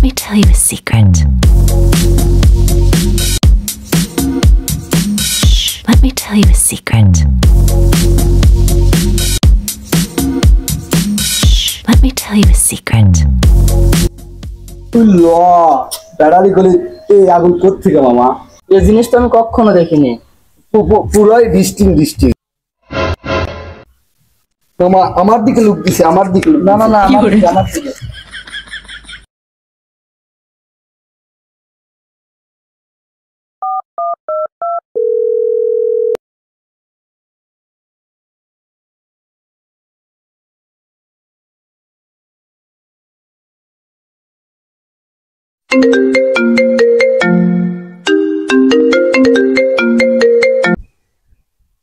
me tell you a secret. Shh, let me tell you a secret. Shh, let me tell you a secret. বেড়ালি গলি এই আগুন কোত্থেকে মামা? এই জিনিসটা আমি কখনো দেখিনি। পুরোই ডিস্টিং মামা, আমার দিকে লুক দিছে, আমার দিকে না না না, আমার দিকে।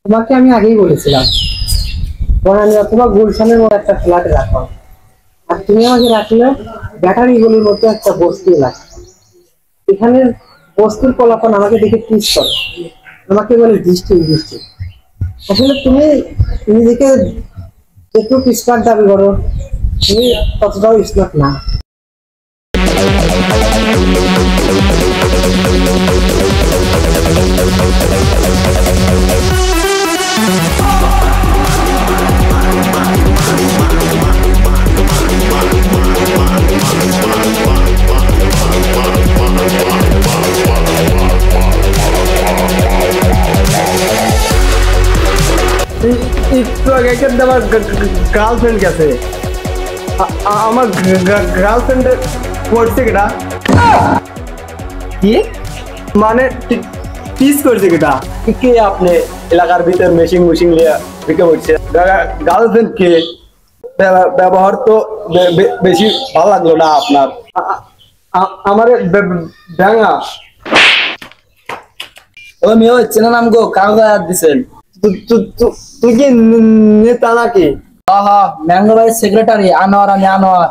তোমাকে আমি আগেই বলেছিলাম বনানী অথবা গুলশানের মতো একটা ফ্ল্যাটে রাখো, আর তুমি আমাকে রাখলে ব্যাটারিগুলির মতো একটা বস্তি এলাকা। এখানে বস্তির ফলাফল আমাকে দেখে টিস করে, আমাকে বলে দৃষ্টি। আসলে তুমি নিজেকে যেটুকু স্মার্ট দাবি করো, তুমি ততটাও স্মার্ট না। একটু আগে আমার গার্লফ্রেন্ড গেছে, আমার গার্লফ্রেন্ডের করছে কেটা কি মানে টিস করছে কেটা কে? আপনি এলাকার ভিতর মেশিং নিয়ে ঢুকে পড়ছে। গার্লফ্রেন্ড কে? ব্যবহার তো বেশি ভালো লাগলো না আপনার। আমার ব্যাঙা ও মেয়ে হচ্ছে না, নাম গো কাগজ দিচ্ছেন। তুই কি নেতা নাকি? হ্যাঁ, ম্যাঙ্গো ভাই সেক্রেটারি আনোয়ার, আমি আনোয়ার।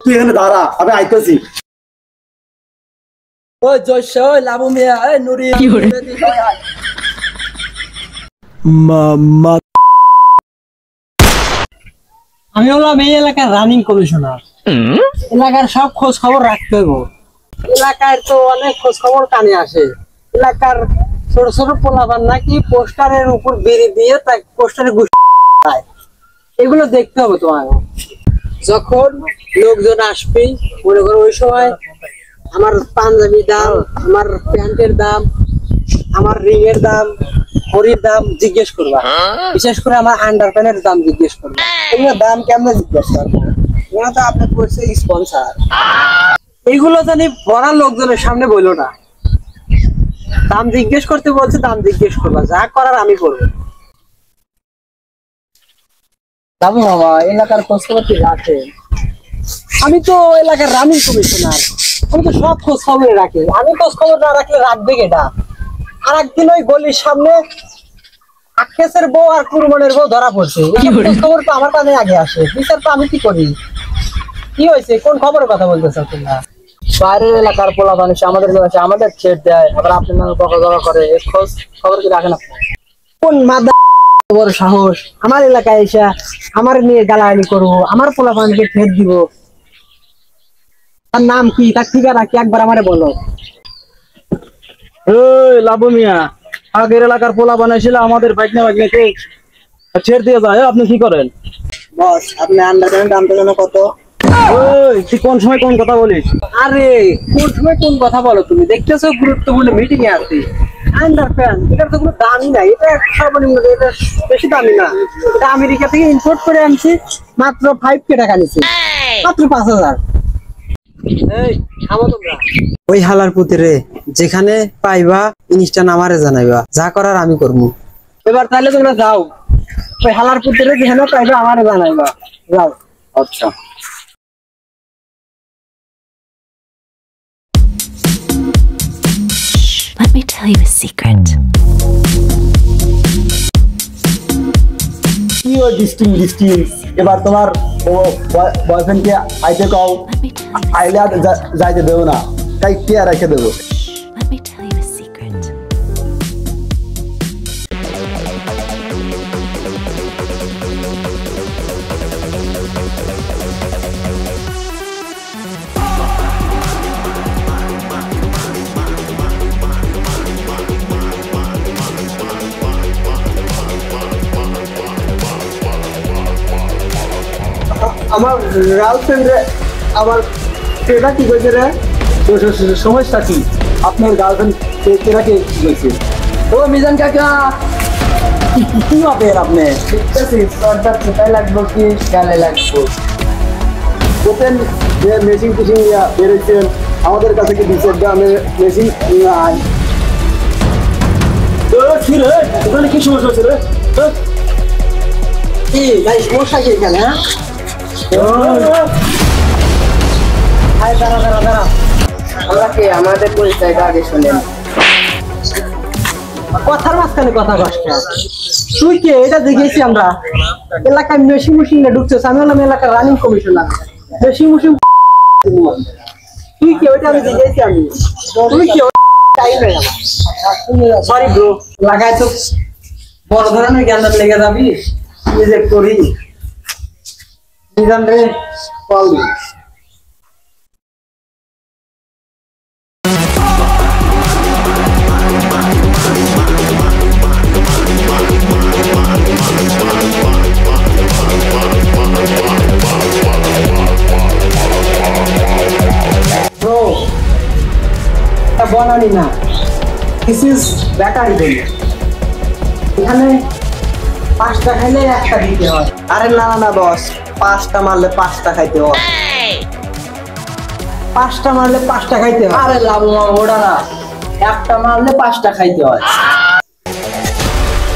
তুই এখানে দাঁড়া, আমি আইতেছি। ওই জয়স, ওই লাবু মিয়া, ওই নুরি। আমি হলাম এই এলাকার রানিং কমিশনার। এলাকার সব খোঁজ খবর রাখতে হবে। এলাকার তো অনেক খোঁজ খবর কানে আসে। এলাকার ছোট ছোট পোলাপান নাকি পোস্টারের উপর বেরি দিয়ে তাই পোস্টারে এগুলো দেখতে হবে তোমার। যখন লোকজন আসবে মনে করো ওই সময় আমার পাঞ্জাবির দাম, আমার প্যান্টের দাম, আমার রিং এর দাম, ঘড়ির দাম জিজ্ঞেস করবা। বিশেষ করে আমার আন্ডার প্যান্টের দাম জিজ্ঞেস করবা। এগুলো দাম কেমনে জিজ্ঞেস করবো? এগুলো তো আপনার করছে স্পন্সার। এইগুলো জানি বড় লোকজনের সামনে বললো না। দাম জিজ্ঞেস করতে বলছে, দাম জিজ্ঞেস করবা, যা করার আমি করবো। বাবু মামা এলাকার খোঁজ খবর কি রাখে? আমি তো এলাকার রানিং কমিশনার, আমি তো সব খোঁজ খবর রাখি। আমি খোঁজ খবর না রাখলে রাখবে কেটা? আর একদিন ওই গলির সামনে আক্ষেসের বউ আর কুরবানের বউ ধরা পড়ছে। খোঁজ খবর তো আমার কাছে আগে আসে, বিচার তো আমি কি করি? কি হয়েছে? কোন খবরের কথা বলতেছ তোমরা? বাইরের এলাকার পোলা মানুষ আমাদের কাছে আমাদের ছেড় দেয়, আবার আপনার নামে বকা করে। খোঁজ খবর কি রাখেন আপনি? কোন মাদা বড় সাহস আমার এলাকায় এসে আমার নিয়ে গালাগালি করবো, আমার পোলা পানকে ছেড় দিব? তার নাম কি, তার ঠিকানা কি একবার আমারে বলো। লাবু মিয়া, আগের এলাকার পোলা বানাইছিল আমাদের বাইকনাকে ছেড়ে দিয়ে যায়, আপনি কি করেন? বস আপনি আন্ডারপ্যান্ট দামটা যেন কত? তুই কোন সময় কোন কথা বলিস? আরে কোন সময় কোন কথা বলো তুমি? দেখতেছো গুরুত্বপূর্ণ মিটিং এ আছি। আন্ডারপ্যান্ট এটার তো কোনো দামই নাই, এটা সর্বনিম্ন, এটা বেশি দামি না। এটা আমেরিকা থেকে ইম্পোর্ট করে আনছি, মাত্র 5K টাকা নিচ্ছে, মাত্র 5,000। এই থামো তোমরা। ওই হালার পুতিরে যেখানে পাইবা ইনস্টান আমারে জানাইবা, যা করার আমি করবো। এবার তাহলে তোমরা যাও, ওই হালার পুতিরে যেখানে পাইবা আমারে জানাইবা, যাও। আচ্ছা। Let me tell you a secret. এবার তোমার বয়ফ্রেন্ডকে আইতে কও, আইলে আর যাইতে দেবো না, তাই কে রেখে দেবো। Let me tell you a secret. আমার গার্লফ্রেন্ড রে আমার কেটা কি কইছে রে সমস্যা কি আপনার গার্লফ্রেন্ড কেটা কি কইছে ও মিজান কাকা কি হবে আপনি সরটা কোথায় লাগবো কি গালে লাগবো ওপেন যে মেশিন টিশিং বেরোচ্ছেন আমাদের কাছে কি দিচ্ছে আমি মেশিন নাই কি রে ওখানে কি সমস্যা হচ্ছে রে কি ভাই সমস্যা কি এখানে হ্যাঁ আয় দাঁড়া দাঁড়া দাঁড়া আমাকে আমাদের পরিচয়টা আগে শুনেন। কথার মাঝখানে কথা কষ্ট তুই কে এটা দেখেছি আমরা এলাকায় মেশিন মেশিন ঢুকছিস আমি হলাম এলাকার রানিং কমিশনার মেশিন মেশিন তুই কে ওইটা আমি দেখেছি আমি তুই কে টাইম নেই সরি ব্রো লাগাই তো বড় ধরনের জ্ঞান লেগে যাবি নিজে করি নিজাম রে কল দিই বনানি না দিস ইজ ব্যাটারি বেল এখানে 5টা খাইলে 1টা দিতে হয় আরে না না না বস, 5টা মারলে 5টা খাইতে হয়। 5টা মারলে 5টা খাইতে হয় আরে লাভ ওটা না, 1টা মারলে 5টা খাইতে হয়।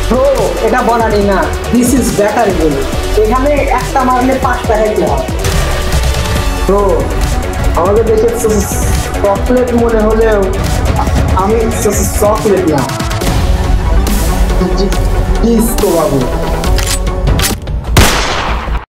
ব্রো এটা বনানি না দিস ইজ ব্যাটারি বেল এখানে 1টা মারলে 5টা খাইতে হয় তো আমাদের দেশে চকলেট মনে হলেও আমি চকলেট না ডিস্কো বাবু